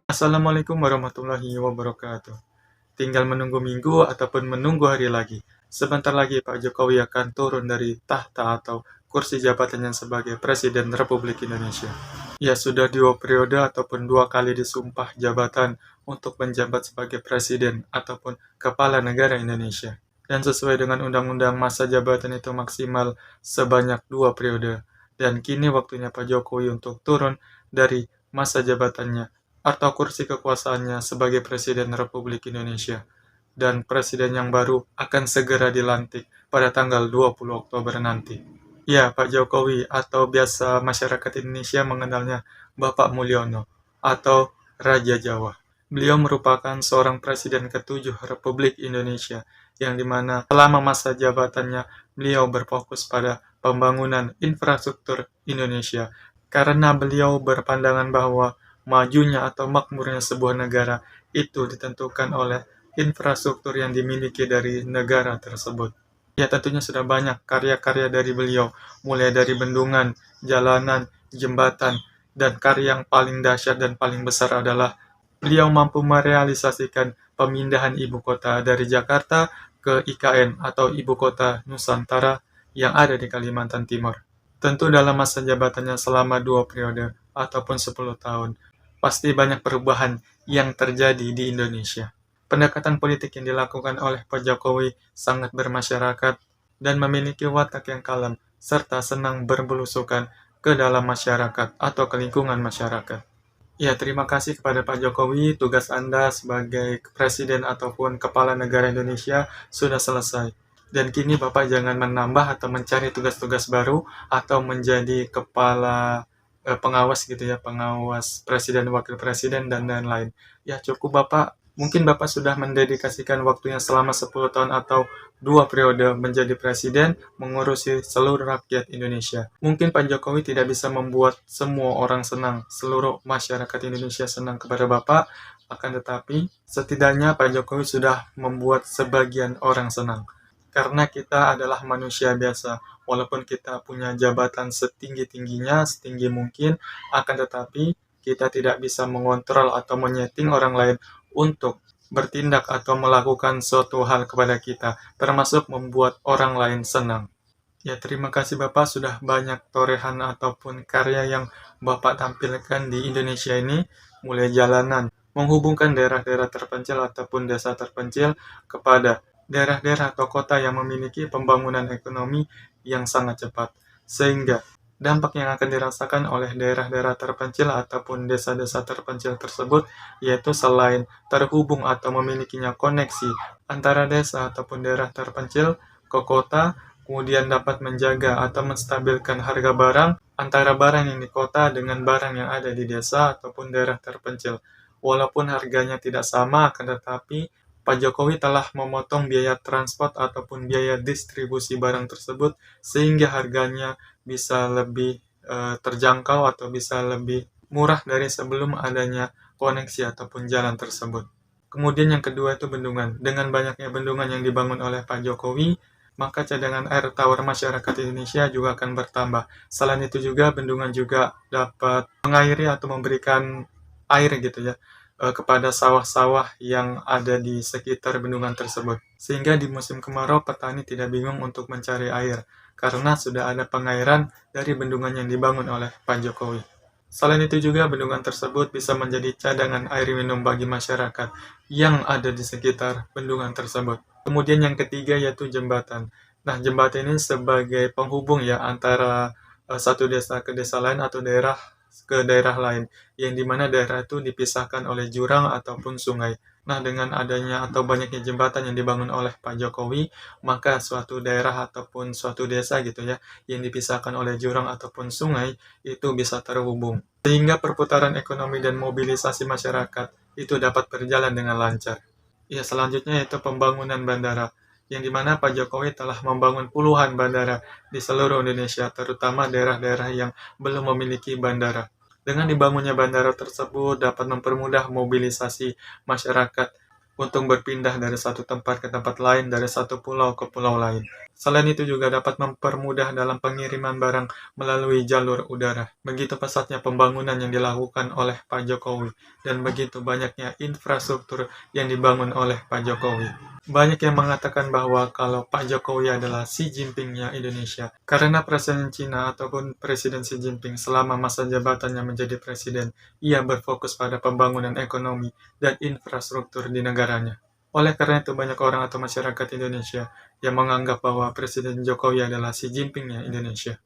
Assalamualaikum warahmatullahi wabarakatuh. Tinggal menunggu minggu ataupun menunggu hari lagi. Sebentar lagi Pak Jokowi akan turun dari tahta atau kursi jabatannya sebagai Presiden Republik Indonesia. Ya, sudah 2 periode ataupun 2 kali disumpah jabatan untuk menjabat sebagai Presiden ataupun Kepala Negara Indonesia. Dan sesuai dengan Undang-Undang masa jabatan itu maksimal sebanyak 2 periode. Dan kini waktunya Pak Jokowi untuk turun dari masa jabatannya atau kursi kekuasaannya sebagai Presiden Republik Indonesia. Dan Presiden yang baru akan segera dilantik pada tanggal 20 Oktober nanti. Ya, Pak Jokowi atau biasa masyarakat Indonesia mengenalnya Bapak Mulyono atau Raja Jawa. Beliau merupakan seorang Presiden ke-7 Republik Indonesia yang dimana selama masa jabatannya beliau berfokus pada pembangunan infrastruktur Indonesia karena beliau berpandangan bahwa majunya atau makmurnya sebuah negara itu ditentukan oleh infrastruktur yang dimiliki dari negara tersebut. Ya, tentunya sudah banyak karya-karya dari beliau, mulai dari bendungan, jalanan, jembatan, dan karya yang paling dahsyat dan paling besar adalah beliau mampu merealisasikan pemindahan ibu kota dari Jakarta ke IKN atau Ibu Kota Nusantara yang ada di Kalimantan Timur. Tentu dalam masa jabatannya selama 2 periode ataupun 10 tahun, pasti banyak perubahan yang terjadi di Indonesia. Pendekatan politik yang dilakukan oleh Pak Jokowi sangat bermasyarakat dan memiliki watak yang kalem, serta senang berbelusukan ke dalam masyarakat atau ke lingkungan masyarakat. Ya, terima kasih kepada Pak Jokowi. Tugas Anda sebagai Presiden ataupun Kepala Negara Indonesia sudah selesai. Dan kini Bapak jangan menambah atau mencari tugas-tugas baru atau menjadi kepala pengawas gitu ya, pengawas Presiden, Wakil Presiden, dan lain-lain. Ya, cukup Bapak. Mungkin Bapak sudah mendedikasikan waktunya selama 10 tahun atau 2 periode menjadi presiden, mengurusi seluruh rakyat Indonesia. Mungkin Pak Jokowi tidak bisa membuat semua orang senang, seluruh masyarakat Indonesia senang kepada Bapak, akan tetapi setidaknya Pak Jokowi sudah membuat sebagian orang senang. Karena kita adalah manusia biasa, walaupun kita punya jabatan setinggi-tingginya, setinggi mungkin, akan tetapi kita tidak bisa mengontrol atau menyeting orang lain untuk bertindak atau melakukan suatu hal kepada kita, termasuk membuat orang lain senang. Ya, terima kasih Bapak sudah banyak torehan ataupun karya yang Bapak tampilkan di Indonesia ini, mulai jalanan, menghubungkan daerah-daerah terpencil ataupun desa terpencil kepada daerah-daerah atau kota yang memiliki pembangunan ekonomi yang sangat cepat. Sehingga dampak yang akan dirasakan oleh daerah-daerah terpencil ataupun desa-desa terpencil tersebut yaitu selain terhubung atau memilikinya koneksi antara desa ataupun daerah terpencil ke kota, kemudian dapat menjaga atau menstabilkan harga barang antara barang yang di kota dengan barang yang ada di desa ataupun daerah terpencil. Walaupun harganya tidak sama, akan tetapi Pak Jokowi telah memotong biaya transport ataupun biaya distribusi barang tersebut sehingga harganya bisa lebih terjangkau atau bisa lebih murah dari sebelum adanya koneksi ataupun jalan tersebut. Kemudian yang kedua itu bendungan. Dengan banyaknya bendungan yang dibangun oleh Pak Jokowi, maka cadangan air tawar masyarakat Indonesia juga akan bertambah. Selain itu juga bendungan juga dapat mengairi atau memberikan air gitu ya kepada sawah-sawah yang ada di sekitar bendungan tersebut. Sehingga di musim kemarau petani tidak bingung untuk mencari air karena sudah ada pengairan dari bendungan yang dibangun oleh Pak Jokowi. Selain itu juga bendungan tersebut bisa menjadi cadangan air minum bagi masyarakat yang ada di sekitar bendungan tersebut. Kemudian yang ketiga yaitu jembatan. Nah, jembatan ini sebagai penghubung ya antara satu desa ke desa lain atau daerah ke daerah lain, yang dimana daerah itu dipisahkan oleh jurang ataupun sungai. Nah, dengan adanya atau banyaknya jembatan yang dibangun oleh Pak Jokowi, maka suatu daerah ataupun suatu desa gitu ya, yang dipisahkan oleh jurang ataupun sungai, itu bisa terhubung. Sehingga perputaran ekonomi dan mobilisasi masyarakat itu dapat berjalan dengan lancar. Ya, selanjutnya yaitu pembangunan bandara, yang dimana Pak Jokowi telah membangun puluhan bandara di seluruh Indonesia, terutama daerah-daerah yang belum memiliki bandara. Dengan dibangunnya bandara tersebut dapat mempermudah mobilisasi masyarakat untuk berpindah dari satu tempat ke tempat lain, dari satu pulau ke pulau lain. Selain itu juga dapat mempermudah dalam pengiriman barang melalui jalur udara. Begitu pesatnya pembangunan yang dilakukan oleh Pak Jokowi dan begitu banyaknya infrastruktur yang dibangun oleh Pak Jokowi. Banyak yang mengatakan bahwa kalau Pak Jokowi adalah Xi Jinpingnya Indonesia, karena Presiden Cina ataupun Presiden Xi Jinping selama masa jabatannya menjadi presiden, ia berfokus pada pembangunan ekonomi dan infrastruktur di negaranya. Oleh karena itu banyak orang atau masyarakat Indonesia yang menganggap bahwa Presiden Jokowi adalah Xi Jinpingnya Indonesia.